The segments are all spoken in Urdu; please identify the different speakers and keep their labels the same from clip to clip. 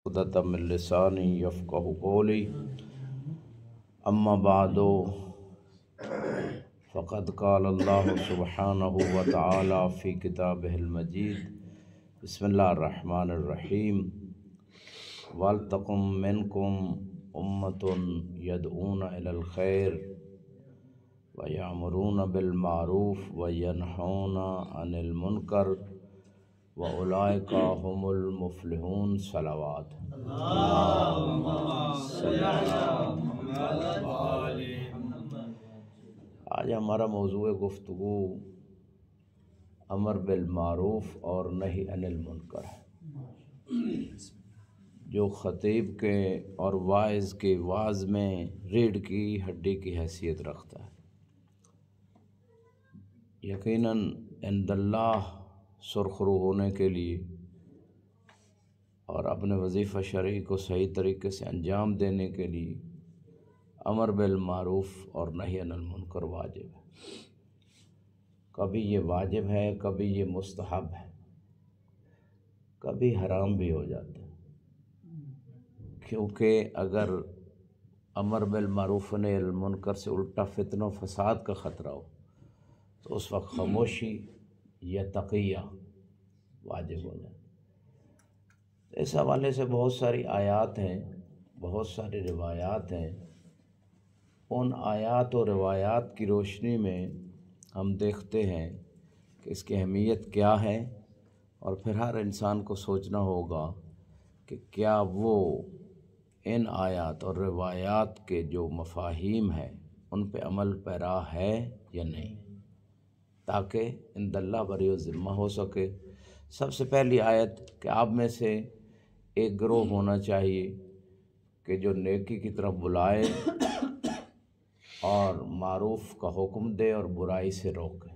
Speaker 1: عقدۃ من لسانی یفقہوا قولی اما بعد فقد قال اللہ سبحانہ وتعالی فی کتابہ المجید بسم اللہ الرحمن الرحیم وَلْتَكُن مِّنكُمْ أُمَّةٌ يَدْعُونَ إِلَى الْخَيْرِ وَيَأْمُرُونَ بِالْمَعْرُوفِ وَيَنْهَوْنَ عَنِ الْمُنكَرِ وَأُولَٰئِكَ هُمُ الْمُفْلِحُونَ صلوات آج ہمارا موضوع گفتگو امر بالمعروف اور نہی عن المنکر ہے، جو خطیب کے اور واعظ کے واعظ میں ریڑھ کی ہڈی کی حیثیت رکھتا ہے۔ یقیناً عند اللہ سرخرو ہونے کے لیے اور اپنے وظیفہ شرعی کو صحیح طریقے سے انجام دینے کے لیے امر بالمعروف اور نہی عن المنکر واجب ہے۔ کبھی یہ واجب ہے، کبھی یہ مستحب ہے، کبھی حرام بھی ہو جاتا ہے، کیونکہ اگر امر بالمعروف و نہی عن المنکر سے الٹا فتنہ و فساد کا خطرہ ہو تو اس وقت خاموشی یا تقیہ واجب ہو جاتا ہے۔ اس حوالے سے بہت ساری آیات ہیں، بہت ساری روایات ہیں۔ ان آیات و روایات کی روشنی میں ہم دیکھتے ہیں کہ اس کی اہمیت کیا ہے، اور پھر ہر انسان کو سوچنا ہوگا کہ کیا وہ ان آیات اور روایات کے جو مفاہیم ہیں ان پہ عمل پیرا ہے یا نہیں، تاکہ عند اللہ بری ذمہ ہو سکے۔ سب سے پہلی آیت کہ آپ میں سے ایک گروہ ہونا چاہیے کہ جو نیکی کی طرف بلائے اور معروف کا حکم دے اور برائی سے روکے۔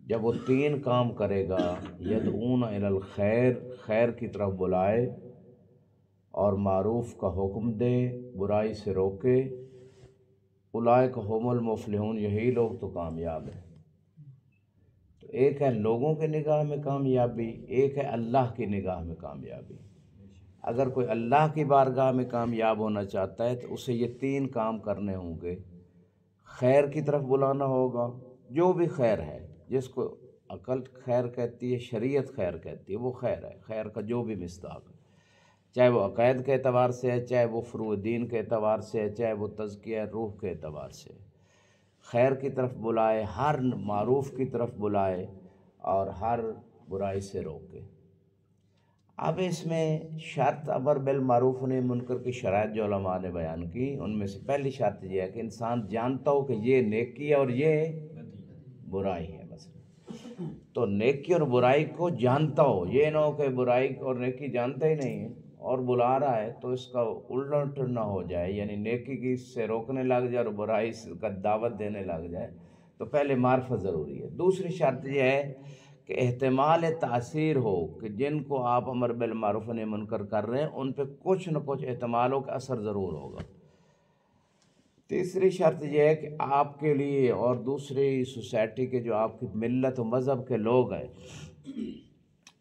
Speaker 1: جب وہ تین کام کرے گا، یدعون الی الخیر، خیر کی طرف بلائے اور معروف کا حکم دے، برائی سے روکے، اولئک ھم المفلحون، یہی لوگ تو کامیاب ہیں۔ تو ایک ہے لوگوں کے نگاہ میں کامیابی، ایک ہے اللہ کی نگاہ میں کامیابی۔ اگر کوئی اللہ کی بارگاہ میں کامیاب ہونا چاہتا ہے تو اسے یہ تین کام کرنے ہوں گے۔ خیر کی طرف بلانا ہوگا، جو بھی خیر ہے، جس کو عقل خیر کہتی ہے، شریعت خیر کہتی ہے، وہ خیر ہے، خیر کا جو بھی مصداق ہے، چاہے وہ عقائد کے اعتبار سے ہے، چاہے وہ فروع دین کے اعتبار سے ہے، چاہے وہ تزکیہ روح کے اعتبار سے ہے۔ خیر کی طرف بلائے، ہر معروف کی طرف بلائے اور ہر برائی سے روکے۔ اب اس میں شرط امر بالمعروف و نہی عن المنکر کی شرائط جو علماء نے بیان کی، ان میں سے پہلی شرط یہ ہے کہ انسان جانتا ہو کہ یہ نیکی ہے اور یہ برائی ہے۔ مثلا تو نیکی اور برائی کو جانتا ہو، یہ نہ ہو کہ برائی اور نیکی جانتا ہی نہیں ہے اور بلا رہا ہے تو اس کا الٹ نہ ہو جائے، یعنی نیکی کی سے روکنے لگ جائے اور برائی کا دعوت دینے لگ جائے۔ تو پہلے معرفت ضروری ہے۔ دوسری شرط یہ ہے کہ احتمال تاثیر ہو، کہ جن کو آپ امر بالمعروف و نہی عن المنکر کر رہے ہیں ان پہ کچھ نہ کچھ احتمال ہو کہ اثر ضرور ہوگا۔ تیسری شرط یہ ہے کہ آپ کے لیے اور دوسری سوسائٹی کے جو آپ کی ملت و مذہب کے لوگ ہیں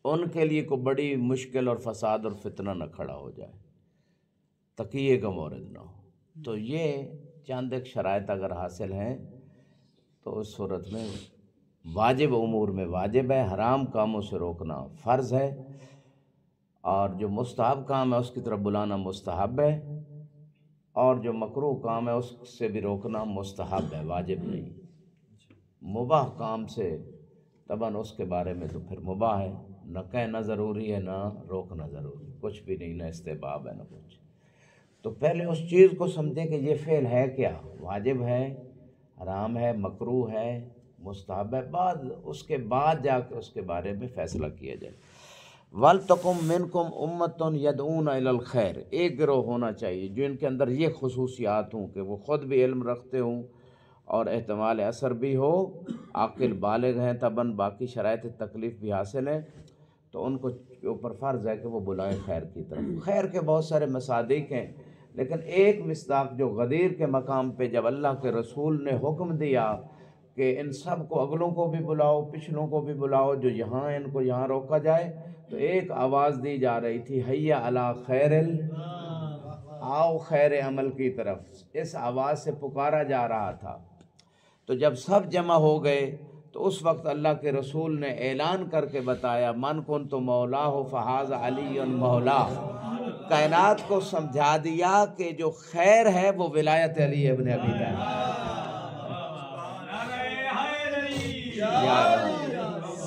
Speaker 1: ان کے لیے کوئی بڑی مشکل اور فساد اور فتنہ نہ کھڑا ہو جائے، تقیہ کا مورد نہ ہو۔ تو یہ چند ایک شرائط اگر حاصل ہیں تو اس صورت میں واجب امور میں واجب ہے، حرام کاموں سے روکنا فرض ہے، اور جو مستحب کام ہے اس کی طرف بلانا مستحب ہے، اور جو مکروہ کام ہے اس سے بھی روکنا مستحب ہے، واجب نہیں۔ مباح کام سے طبعاً اس کے بارے میں تو پھر مباح ہے، نہ کہنا ضروری ہے نہ روکنا ضروری، کچھ بھی نہیں، نہ استحباب ہے نہ کچھ۔ تو پہلے اس چیز کو سمجھیں کہ یہ فعل ہے کیا، واجب ہے، حرام ہے، مکروہ ہے، مستحب ہے، بعد اس کے بعد جا کے اس کے بارے میں فیصلہ کیا جائے۔ وَلْتَكُن مِّنكُمْ أُمَّةٌ يَدْعُونَ إِلَى الْخَيْرِ، ایک گروہ ہونا چاہیے جو ان کے اندر یہ خصوصیات ہوں کہ وہ خود بھی علم رکھتے ہوں اور احتمال اثر بھی ہو، عاقل بالغ ہیں طبعاً، باقی شرائط تکلیف بھی حاصل ہیں، تو ان کو اوپر فرض ہے کہ وہ بلائیں خیر کی طرف۔ خیر کے بہت سارے مصادیق ہیں، لیکن ایک مصداق جو غدیر کے مقام پہ جب اللہ کے رسول نے حکم دیا کہ ان سب کو، اگلوں کو بھی بلاؤ پچھلوں کو بھی بلاؤ، جو یہاں ان کو یہاں روکا جائے۔ تو ایک آواز دی جا رہی تھی، حی علی خیر آؤ خیر عمل کی طرف، اس آواز سے پکارا جا رہا تھا۔ تو جب سب جمع ہو گئے تو اس وقت اللہ کے رسول نے اعلان کر کے بتایا، من کنت مولا ہو فہذ علی مولا، کائنات کو سمجھا دیا کہ جو خیر ہے وہ ولایت علی ابن ابی طالب۔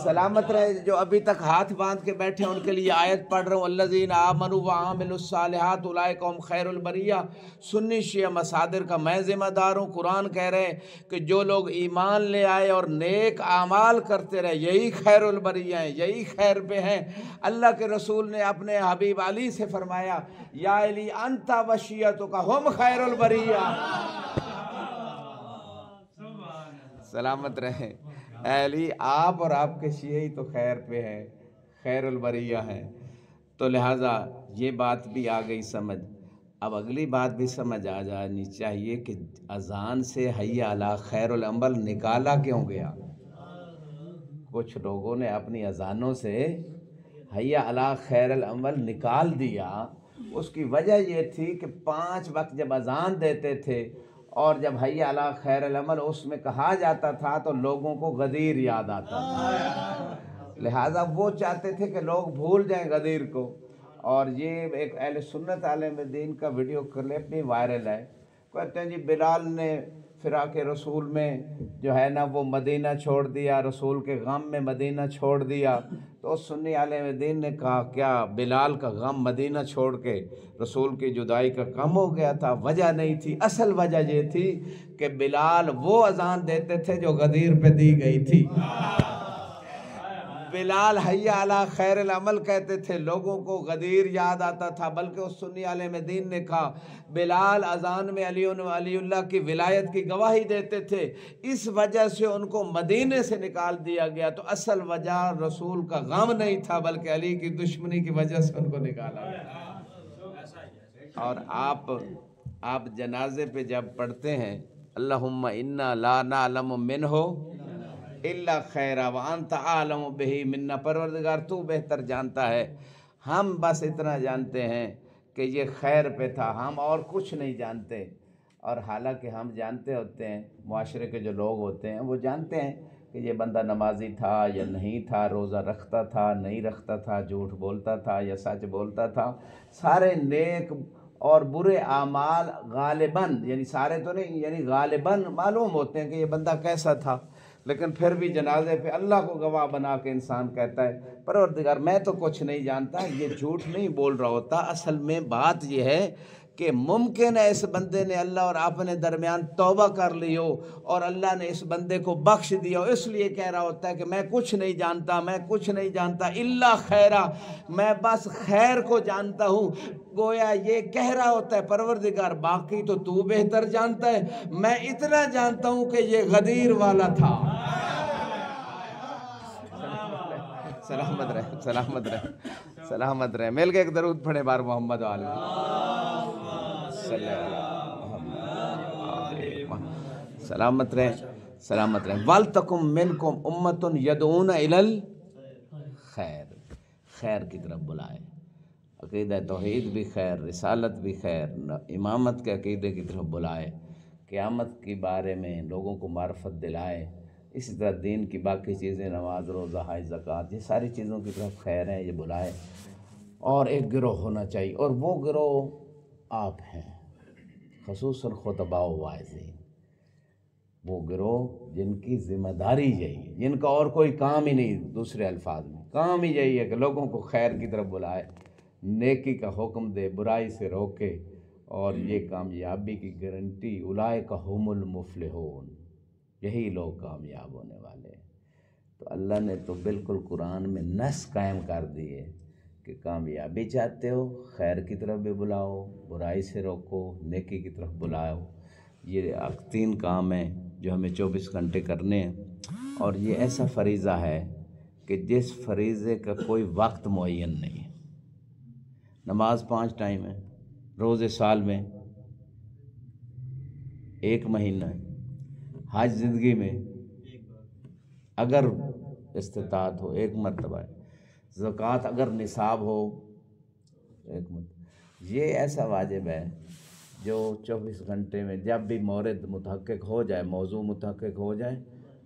Speaker 1: سلامت رہے جو ابھی تک ہاتھ باندھ کے بیٹھے ان کے لیے آیت پڑھ رہا ہوں، الذین آمنوا وعملوا الصالحات اولئک هم خیر البریہ۔ سنی شیعہ مصادر کا میں ذمہ دار ہوں۔ قرآن کہہ رہے ہیں کہ جو لوگ ایمان لے آئے اور نیک اعمال کرتے رہے یہی خیر البریہ ہیں، یہی خیر پہ ہیں۔ اللہ کے رسول نے اپنے حبیب علی سے فرمایا، یا علی انت وشیعتک ہم خیر البریہ۔ سلامت رہیں اے علی، آپ اور آپ کے شیعہ تو خیر پہ ہیں، خیر البریہ ہیں۔ تو لہٰذا یہ بات بھی آ گئی سمجھ۔ اب اگلی بات بھی سمجھ آ جانی چاہیے کہ اذان سے حی علی خیر العمل نکالا کیوں گیا؟ کچھ لوگوں نے اپنی اذانوں سے حی علی خیر العمل نکال دیا۔ اس کی وجہ یہ تھی کہ 5 وقت جب اذان دیتے تھے اور جب حی علی خیر العمل اس میں کہا جاتا تھا تو لوگوں کو غدیر یاد آتا تھا، لہٰذا وہ چاہتے تھے کہ لوگ بھول جائیں غدیر کو۔ اور یہ ایک اہل سنت عالم دین کا ویڈیو کلپ بھی وائرل ہے، کہتے ہیں جی بلال نے فراق رسول میں جو ہے نا وہ مدینہ چھوڑ دیا، رسول کے غم میں مدینہ چھوڑ دیا۔ تو سنی عالم دین نے کہا کیا بلال کا غم مدینہ چھوڑ کے رسول کی جدائی کا کم ہو گیا تھا؟ وجہ نہیں تھی، اصل وجہ یہ تھی کہ بلال وہ اذان دیتے تھے جو غدیر پہ دی گئی تھی۔ بلال حی علی خیر العمل کہتے تھے، لوگوں کو غدیر یاد آتا تھا، بلکہ اس سنی عالم دین نے کہا بلال اذان میں علی اللہ کی ولایت کی گواہی دیتے تھے، اس وجہ سے ان کو مدینے سے نکال دیا گیا۔ تو اصل وجہ رسول کا غم نہیں تھا بلکہ علی کی دشمنی کی وجہ سے ان کو نکالا گیا۔ اور آپ جنازے پہ جب پڑھتے ہیں اللہم انا لا نعلم منہ الا خیرا وانت عالم بہ منا، پروردگار تو بہتر جانتا ہے، ہم بس اتنا جانتے ہیں کہ یہ خیر پہ تھا، ہم اور کچھ نہیں جانتے۔ اور حالانکہ ہم جانتے ہوتے ہیں، معاشرے کے جو لوگ ہوتے ہیں وہ جانتے ہیں کہ یہ بندہ نمازی تھا یا نہیں تھا، روزہ رکھتا تھا نہیں رکھتا تھا، جھوٹ بولتا تھا یا سچ بولتا تھا۔ سارے نیک اور برے اعمال غالباً، یعنی سارے تو نہیں، یعنی غالباً معلوم ہوتے ہیں کہ یہ بندہ کیسا تھا، لیکن پھر بھی جنازے پہ اللہ کو گواہ بنا کے انسان کہتا ہے پروردگار میں تو کچھ نہیں جانتا۔ یہ جھوٹ نہیں بول رہا ہوتا، اصل میں بات یہ ہے کہ ممکن ہے اس بندے نے اللہ اور اپنے درمیان توبہ کر لی ہو اور اللہ نے اس بندے کو بخش دیا ہو، اس لیے کہہ رہا ہوتا ہے کہ میں کچھ نہیں جانتا، میں کچھ نہیں جانتا الا خیرہ، میں بس خیر کو جانتا ہوں۔ گویا یہ کہہ رہا ہوتا ہے پروردگار باقی تو تو بہتر جانتا ہے، میں اتنا جانتا ہوں کہ یہ غدیر والا تھا۔ سلامت رہے، سلامت رہے، سلامت رہے۔ مل کے ایک درود پڑھے بار محمد علیہ سلامت رہے، سلامت رہے۔ وَلْتَكُمْ مِنْكُمْ أُمَّةٌ يَدْعُونَ إِلَى الْخَيْرِ، خیر کی طرف بلائے۔ عقیدہ توحید بھی خیر، رسالت بھی خیر، امامت کے عقیدے کی طرف بلائے، قیامت کے بارے میں لوگوں کو معرفت دلائے، اسی طرح دین کی باقی چیزیں، نماز روزہ حج زکوٰۃ، یہ ساری چیزوں کی طرف خیر ہے، یہ بلائے۔ اور ایک گروہ ہونا چاہیے، اور وہ گروہ آپ ہیں، خصوصاً خطباء و واعظین، وہ گروہ جن کی ذمہ داری یہی ہے، جن کا اور کوئی کام ہی نہیں، دوسرے الفاظ میں کام ہی یہی ہے کہ لوگوں کو خیر کی طرف بلائے، نیکی کا حکم دے، برائی سے روکے، اور یہ کامیابی کی گارنٹی اولئک ھم المفلحون، یہی لوگ کامیاب ہونے والے ہیں۔ تو اللہ نے تو بالکل قرآن میں نص قائم کر دی ہے کہ کامیابی چاہتے ہو خیر کی طرف بھی بلاؤ، برائی سے روکو، نیکی کی طرف بلاؤ۔ یہ 3 کام ہیں جو ہمیں 24 گھنٹے کرنے ہیں، اور یہ ایسا فریضہ ہے کہ جس فریضے کا کوئی وقت معین نہیں ہے۔ نماز 5 ٹائم ہے، روزے سال میں 1 مہینہ ہے، حج زندگی میں اگر استطاعت ہو، ایک مرتبہ ہے۔ زکوٰۃ اگر نصاب ہو، ایک مرتبہ۔ یہ ایسا واجب ہے جو 24 گھنٹے میں جب بھی مورد متحقق ہو جائے، موضوع متحقق ہو جائے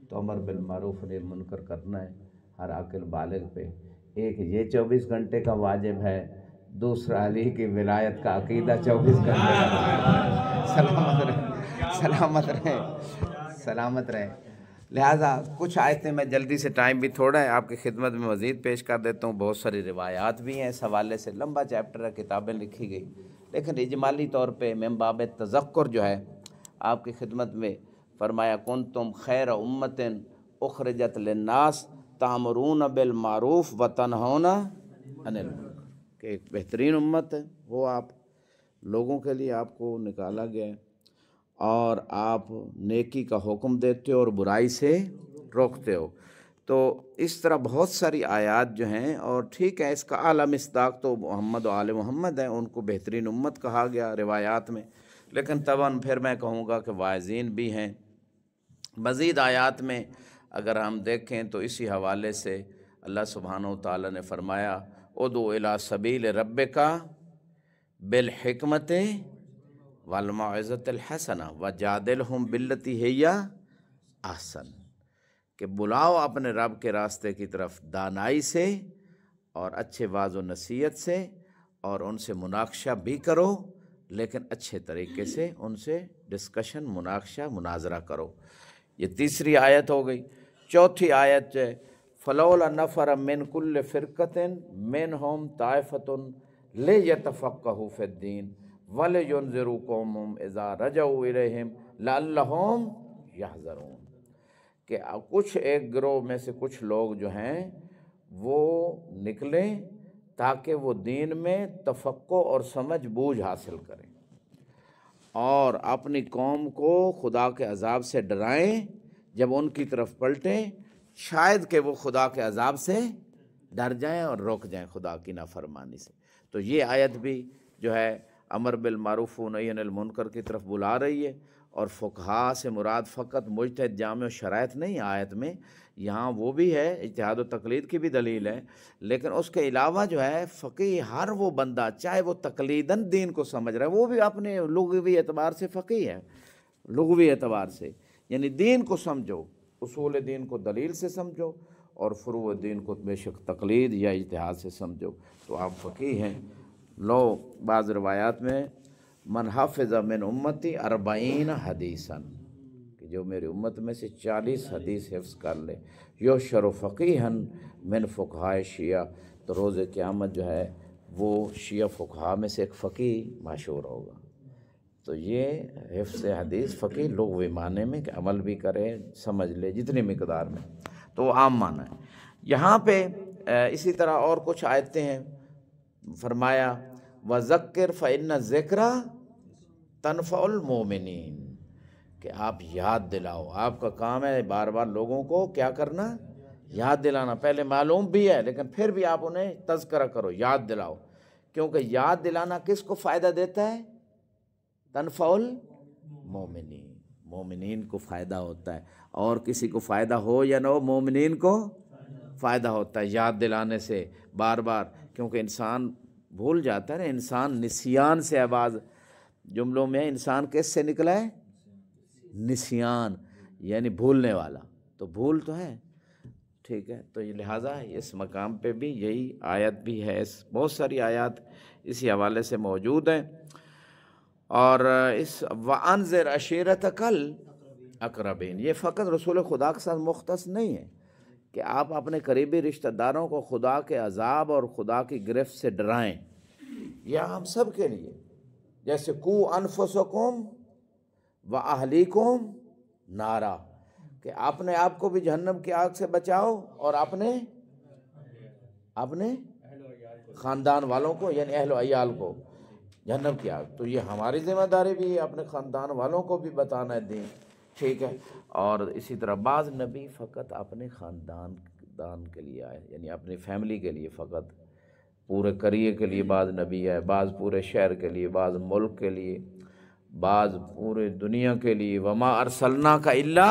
Speaker 1: تو امر بالمعروف نہی منکر کرنا ہے ہر عاقل بالغ پہ۔ ایک یہ 24 گھنٹے کا واجب ہے، دوسرا علی کی ولایت کا عقیدہ 24 گھنٹے کا۔ سلامت رہے، سلامت رہے، سلامت رہے۔ لہٰذا کچھ آیتیں میں جلدی سے، ٹائم بھی تھوڑا ہے، آپ کی خدمت میں مزید پیش کر دیتا ہوں۔ بہت ساری روایات بھی ہیں اس حوالے سے، لمبا چیپٹر ہے، کتابیں لکھی گئی، لیکن اجمالی طور پہ من باب تذکر جو ہے آپ کی خدمت میں فرمایا کنتم خیر امت اخرجت للناس تأمرون بالمعروف وتنہون عن المنکر، کہ ایک بہترین امت ہے وہ آپ لوگوں کے لیے آپ کو نکالا گیا ہے، اور آپ نیکی کا حکم دیتے ہو اور برائی سے روکتے ہو۔ تو اس طرح بہت ساری آیات جو ہیں، اور ٹھیک ہے اس کا اعلیٰ مصداق تو محمد و آل محمد ہیں، ان کو بہترین امت کہا گیا روایات میں، لیکن طبعاً پھر میں کہوں گا کہ واعظین بھی ہیں۔ مزید آیات میں اگر ہم دیکھیں تو اسی حوالے سے اللہ سبحانہ و تعالیٰ نے فرمایا ادعو الی سبیل ربک بالحکمت والموعظۃ الحسنہ وجادلہم باللتی ہی احسن، کہ بلاؤ اپنے رب کے راستے کی طرف دانائی سے اور اچھے واعظ و نصیحت سے، اور ان سے مناقشہ بھی کرو، لیکن اچھے طریقے سے ان سے ڈسکشن، مناقشہ، مناظرہ کرو۔ یہ تیسری آیت ہو گئی۔ چوتھی آیت ہے فلولا نفر من کل فرقۃ منہم طائفۃ لیتفقہوا فی الدین ولینذروا قومہم اذا رجعوا الیہم لعلہم یحذرون، کہ کچھ ایک گروہ میں سے کچھ لوگ جو ہیں وہ نکلیں تاکہ وہ دین میں تفقہ اور سمجھ بوجھ حاصل کریں، اور اپنی قوم کو خدا کے عذاب سے ڈرائیں جب ان کی طرف پلٹیں، شاید کہ وہ خدا کے عذاب سے ڈر جائیں اور رک جائیں خدا کی نافرمانی سے۔ تو یہ آیت بھی جو ہے امر بالمعروف و نہی عن المنکر کی طرف بلا رہی ہے، اور فقہا سے مراد فقط مجتہد جامع و شرائط نہیں آیت میں، یہاں وہ بھی ہے، اجتہاد و تقلید کی بھی دلیل ہے، لیکن اس کے علاوہ جو ہے فقیہ ہر وہ بندہ چاہے وہ تقلیداً دین کو سمجھ رہا ہے، وہ بھی اپنے لغوی اعتبار سے فقیہ ہے، لغوی اعتبار سے، یعنی دین کو سمجھو، اصول دین کو دلیل سے سمجھو، اور فروع دین کو بے شک تقلید یا اجتہاد سے سمجھو، تو آپ فقیہ ہیں۔ لو بعض روایات میں من حفظ من امتی 40 حدیثاً، کہ جو میری امت میں سے 40 حدیث حفظ کر لے، یحشر فقیہا من فقہاء شیعہ، تو روز قیامت جو ہے وہ شیعہ فقہا میں سے ایک فقیہ مشہور ہوگا۔ تو یہ حفظ حدیث فقیہ لغوی معنی میں کہ عمل بھی کرے، سمجھ لے جتنی مقدار میں، تو وہ عام معنی ہے۔ یہاں پہ اسی طرح اور کچھ آیتیں ہیں، فرمایا وَذَكِّرْ فَإِنَّ الذِّكْرَ تَنْفَعُ الْمُؤْمِنِينَ، کہ آپ یاد دلاؤ، آپ کا کام ہے بار بار لوگوں کو کیا کرنا، یاد دلانا، پہلے معلوم بھی ہے لیکن پھر بھی آپ انہیں تذکرہ کرو، یاد دلاؤ، کیونکہ یاد دلانا کس کو فائدہ دیتا ہے؟ تنفع المومنین، مومنین کو فائدہ ہوتا ہے، اور کسی کو فائدہ ہو یا نہ ہو مومنین کو فائدہ ہوتا ہے یاد دلانے سے بار بار، کیونکہ انسان بھول جاتا ہے نا، انسان نسیان سے، بعض جملوں میں انسان کس سے نکلا ہے؟ نسیان، یعنی بھولنے والا، تو بھول تو ہے، ٹھیک ہے۔ تو یہ لہٰذا اس مقام پہ بھی یہی آیت بھی ہے، بہت ساری آیات اسی حوالے سے موجود ہیں، اور اس وَأَنذِرْ عَشِيرَتَكَ الْأَقْرَبِينَ یہ فقط رسول خدا کے ساتھ مختص نہیں ہے کہ آپ اپنے قریبی رشتہ داروں کو خدا کے عذاب اور خدا کی گرفت سے ڈرائیں، یہ ہم سب کے لیے، جیسے قُوا أَنفُسَكُمْ وَأَهْلِيكُمْ نارا، کہ اپنے آپ کو بھی جہنم کی آگ سے بچاؤ اور اپنے خاندان والوں کو، یعنی اہل و عیال کو جہنم کی آگ، تو یہ ہماری ذمہ داری بھی ہے اپنے خاندان والوں کو بھی بتانا ہے دین، ٹھیک ہے۔ اور اسی طرح بعض نبی فقط اپنے خاندان کے لیے آئے، یعنی اپنی فیملی کے لیے فقط، پورے قریے کے لیے بعض نبی ہے، بعض پورے شہر کے لیے، بعض ملک کے لیے، بعض پورے دنیا کے لیے، وما ارسلناک الا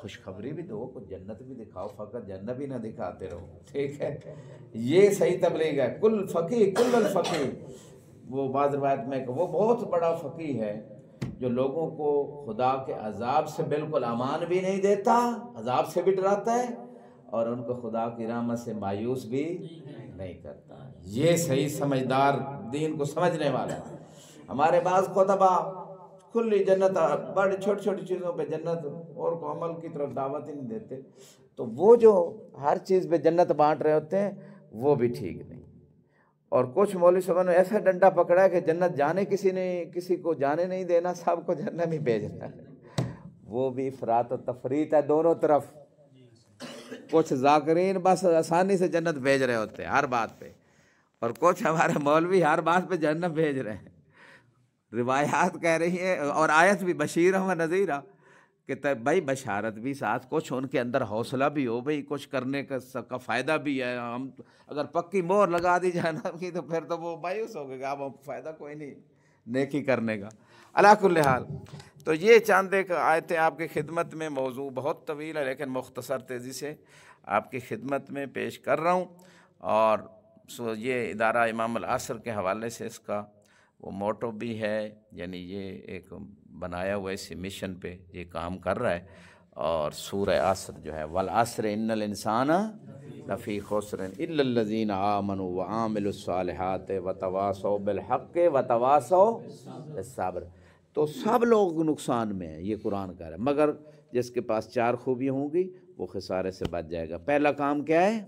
Speaker 1: خوشخبری بھی دو، کچھ جنت بھی دکھاؤ، فقط جنت بھی نہ دکھاتے رہو، ٹھیک ہے؟ یہ صحیح تبلیغ ہے۔ کل فقیہ کل الفقیہ، وہ بعض روایت میں کہ وہ بہت بڑا فقیہ ہے جو لوگوں کو خدا کے عذاب سے بالکل امان بھی نہیں دیتا، عذاب سے بھی ڈراتا ہے، اور ان کو خدا کی رحمت سے مایوس بھی نہیں کرتا۔ یہ صحیح سمجھدار دین کو سمجھنے والا ہے۔ ہمارے بعض خطبہ کھلی جنت، بڑی چھوٹی چھوٹی چیزوں پہ جنت اور کو عمل کی طرف دعوت ہی نہیں دیتے، تو وہ جو ہر چیز پہ جنت بانٹ رہے ہوتے ہیں وہ بھی ٹھیک نہیں۔ اور کچھ مولوی صاحب نے ایسا ڈنڈا پکڑا ہے کہ جنت جانے کسی کو جانے نہیں دینا، سب کو جنت میں بھیجنا ہے۔ وہ بھی افراط و تفریط ہے دونوں طرف۔ کچھ ذاکرین بس آسانی سے جنت بھیج رہے ہوتے ہیں ہر بات پہ، اور کچھ ہمارے مولوی ہر بات پہ جنت بھیج رہے ہیں۔ روایات کہہ رہی ہیں اور آیت بھی بشیرا و نذیرا، کہ بھائی بشارت بھی ساتھ، کچھ ان کے اندر حوصلہ بھی ہو، بھئی کچھ کرنے کا فائدہ بھی ہے۔ ہم اگر پکی مور لگا دی جہنم کی تو پھر تو وہ مایوس ہو گئے کہ اب فائدہ کوئی نہیں نیکی کرنے کا۔ علی کل حال، تو یہ چاند ایک آیتیں آپ کی خدمت میں، موضوع بہت طویل ہے لیکن مختصر تیزی سے آپ کی خدمت میں پیش کر رہا ہوں۔ اور یہ ادارہ امام العصر کے حوالے سے اس کا وہ موٹو بھی ہے، یعنی یہ ایک بنایا ہوا اسی مشن پہ یہ کام کر رہا ہے۔ اور سورہ عصر جو ہے، والعصر ان الانسان لفی خسر الا الذین آمنوا وعاملوا الصالحات وتواصوا بالحق وتواصوا بالصبر، تو سب لوگ نقصان میں ہیں، یہ قرآن کہہ رہا ہے، مگر جس کے پاس چار خوبیاں ہوں گی وہ خسارے سے بچ جائے گا۔ پہلا کام کیا ہے؟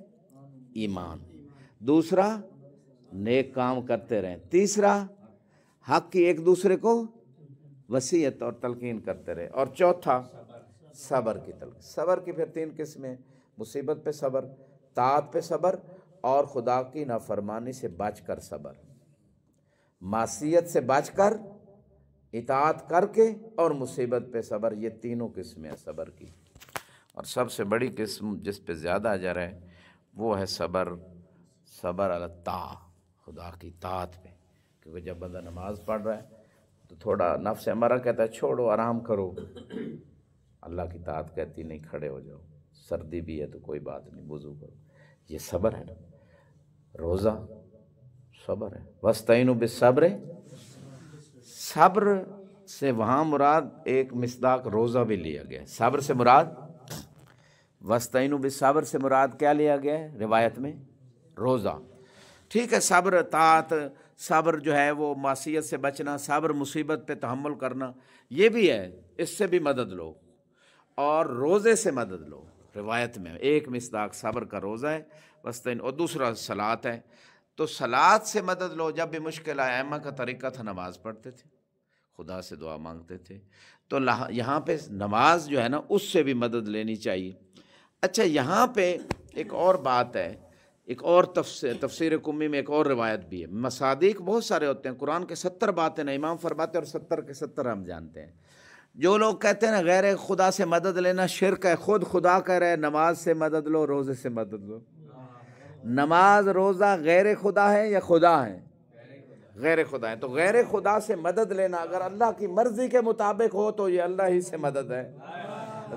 Speaker 1: ایمان۔ دوسرا، نیک کام کرتے رہیں۔ تیسرا، حق کی ایک دوسرے کو وصیت اور تلقین کرتے رہے۔ اور چوتھا، صبر کی تلقین۔ صبر کی پھر تین قسمیں: مصیبت پہ صبر، طاعت پہ صبر، اور خدا کی نافرمانی سے بچ کر صبر۔ معصیت سے بچ کر، اطاعت کر کے، اور مصیبت پہ صبر، یہ تینوں قسمیں ہیں صبر کی۔ اور سب سے بڑی قسم جس پہ زیادہ اجر ہے وہ ہے صبر علی الطاعہ، خدا کی طاعت پہ۔ کیونکہ جب بندہ نماز پڑھ رہا ہے تو تھوڑا نفس امارہ کہتا ہے چھوڑو، آرام کرو، اللہ کی طاعت کہتی نہیں کھڑے ہو جاؤ، سردی بھی ہے تو کوئی بات نہیں وضو کرو۔ یہ صبر ہے نا۔ روزہ صبر ہے۔ وَاسْتَعِینُوا بِالصَّبْرِ، صبر سے وہاں مراد ایک مصداق روزہ بھی لیا گیا ہے۔ صبر سے مراد، وَاسْتَعِینُوا بِالصَّبْرِ سے مراد کیا لیا گیا ہے روایت میں؟ روزہ۔ ٹھیک ہے، صبر طاعت، صبر جو ہے وہ معصیت سے بچنا، صبر مصیبت پہ تحمل کرنا، یہ بھی ہے، اس سے بھی مدد لو، اور روزے سے مدد لو۔ روایت میں ایک مصداق صبر کا روزہ ہے وسطین، اور دوسرا صلاۃ ہے، تو صلاۃ سے مدد لو۔ جب بھی مشکل آئے، ائمہ کا طریقہ تھا نماز پڑھتے تھے، خدا سے دعا مانگتے تھے، تو یہاں پہ نماز جو ہے نا اس سے بھی مدد لینی چاہیے۔ اچھا، یہاں پہ ایک اور بات ہے، ایک اور تفسیر قمی میں ایک اور روایت بھی ہے۔ مصادیق بہت سارے ہوتے ہیں، قرآن کے 70 باتیں نا امام فرماتے ہیں، اور 70 کے 70 ہم جانتے ہیں۔ جو لوگ کہتے ہیں نا غیر خدا سے مدد لینا شرک ہے، خود خدا کہہ رہے ہیں نماز سے مدد لو، روزے سے مدد لو۔ نماز روزہ غیر خدا ہے یا خدا ہے؟ غیر خدا ہے۔ تو غیر خدا سے مدد لینا اگر اللہ کی مرضی کے مطابق ہو تو یہ اللہ ہی سے مدد ہے۔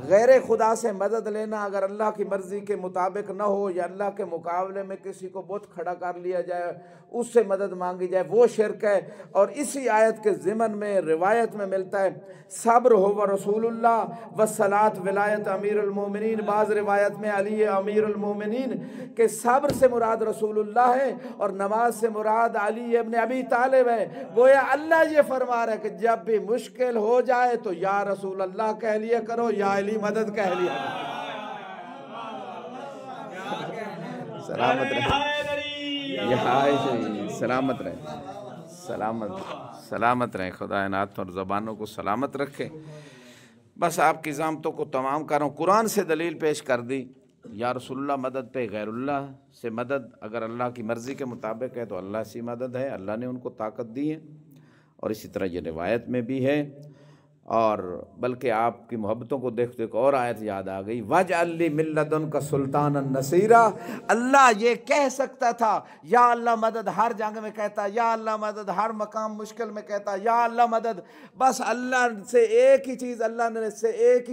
Speaker 1: غیر خدا سے مدد لینا اگر اللہ کی مرضی کے مطابق نہ ہو، یا اللہ کے مقابلے میں کسی کو بت کھڑا کر لیا جائے، اس سے مدد مانگی جائے، وہ شرک ہے۔ اور اسی آیت کے ضمن میں روایت میں ملتا ہے صبر ہو رسول اللہ والصلاۃ ولایت امیر المومنین، بعض روایت میں علی امیر المومنین، کہ صبر سے مراد رسول اللہ ہے اور نماز سے مراد علی ابن ابی طالب ہے۔ گویا اللہ یہ فرما رہا ہے کہ جب بھی مشکل ہو جائے تو یا رسول اللہ کہہ لیا کرو، یا علی مدد کہہ لیا کرو۔ سلامت رہے، سلامت رہے، سلامت رہے، خدا عنایت اور زبانوں کو سلامت رکھے۔ بس آپ کی ضامتوں کو تمام کروں، قرآن سے دلیل پیش کر دی، یا رسول اللہ مدد پہ، غیر اللہ سے مدد اگر اللہ کی مرضی کے مطابق ہے تو اللہ سے مدد ہے، اللہ نے ان کو طاقت دی ہے۔ اور اسی طرح یہ روایت میں بھی ہے، اور بلکہ آپ کی محبتوں کو دیکھتے ایک اور آیت یاد آ گئی، وَاجْعَلْ لِي مِن لَّدُنْكَ سُلْطَانًا نَصِيرًا۔ اللہ یہ کہہ سکتا تھا یا اللہ مدد، ہر جنگ میں کہتا یا اللہ مدد، ہر مقام مشکل میں کہتا یا اللہ مدد، بس اللہ سے ایک ہی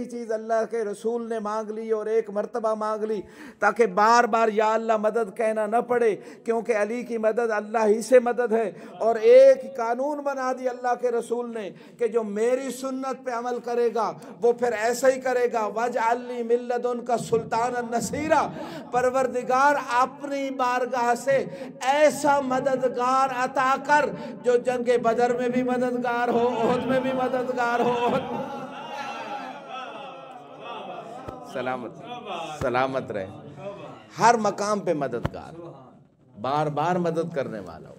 Speaker 1: چیز، اللہ کے رسول نے مانگ لی اور ایک مرتبہ مانگ لی تاکہ بار بار یا اللہ مدد کہنا نہ پڑے، کیونکہ علی کی مدد اللہ ہی سے مدد ہے۔ اور ایک قانون بنا دی اللہ کے رسول نے کہ جو میری سنت پہ عمل کرے گا وہ پھر ایسا ہی کرے گا، وَاجْعَلْ لِي مِن لَّدُنْكَ سُلْطَانًا نَصِيرًا۔ پروردگار اپنی بارگاہ سے ایسا مددگار عطا کر جو جنگ بدر میں بھی مددگار ہو، احد میں بھی مددگار ہو، سلامت رہے، ہر مقام پہ مددگار، بار بار مدد کرنے والا ہو۔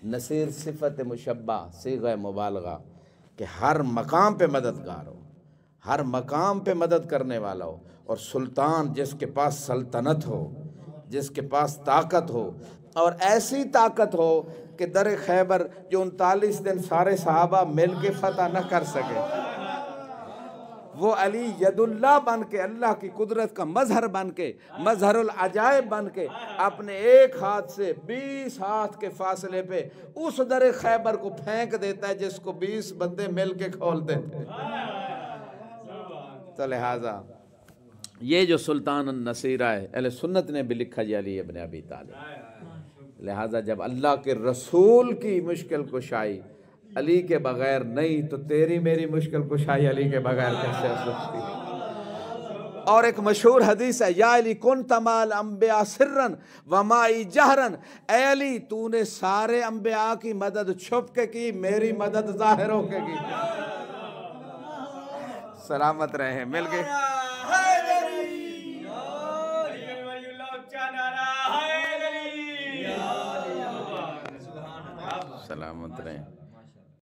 Speaker 1: نصیر صفت مشبہ، صیغہ مبالغہ، کہ ہر مقام پہ مددگار ہو، ہر مقام پہ مدد کرنے والا ہو۔ اور سلطان جس کے پاس سلطنت ہو، جس کے پاس طاقت ہو، اور ایسی طاقت ہو کہ در خیبر جو 39 دن سارے صحابہ مل کے فتح نہ کر سکے، وہ علی ید اللہ بن کے، اللہ کی قدرت کا مظہر بن کے، مظہر العجائب بن کے، اپنے ایک ہاتھ سے 20 ہاتھ کے فاصلے پہ اس در خیبر کو پھینک دیتا ہے جس کو 20 بندے مل کے کھولتے تھے۔ تو لہٰذا یہ جو سلطان النصیرہ ہے، اہل سنت نے بھی لکھا جی علی ابن ابی طالب۔ لہٰذا جب اللہ کے رسول کی مشکل کشائی علی کے بغیر نہیں تو تیری میری مشکل کشائی علی کے بغیر کیسے ہو سکتی ہے؟ اور ایک مشہور حدیث ہے، یا علی کنت مع الانبیاء سرًا ومعی جہرًا، اے علی تو نے سارے انبیاء کی مدد چھپ کے کی، میری مدد ظاہر ہو کے کی۔ سلامت رہے، مل گئے، سلامت رہیں۔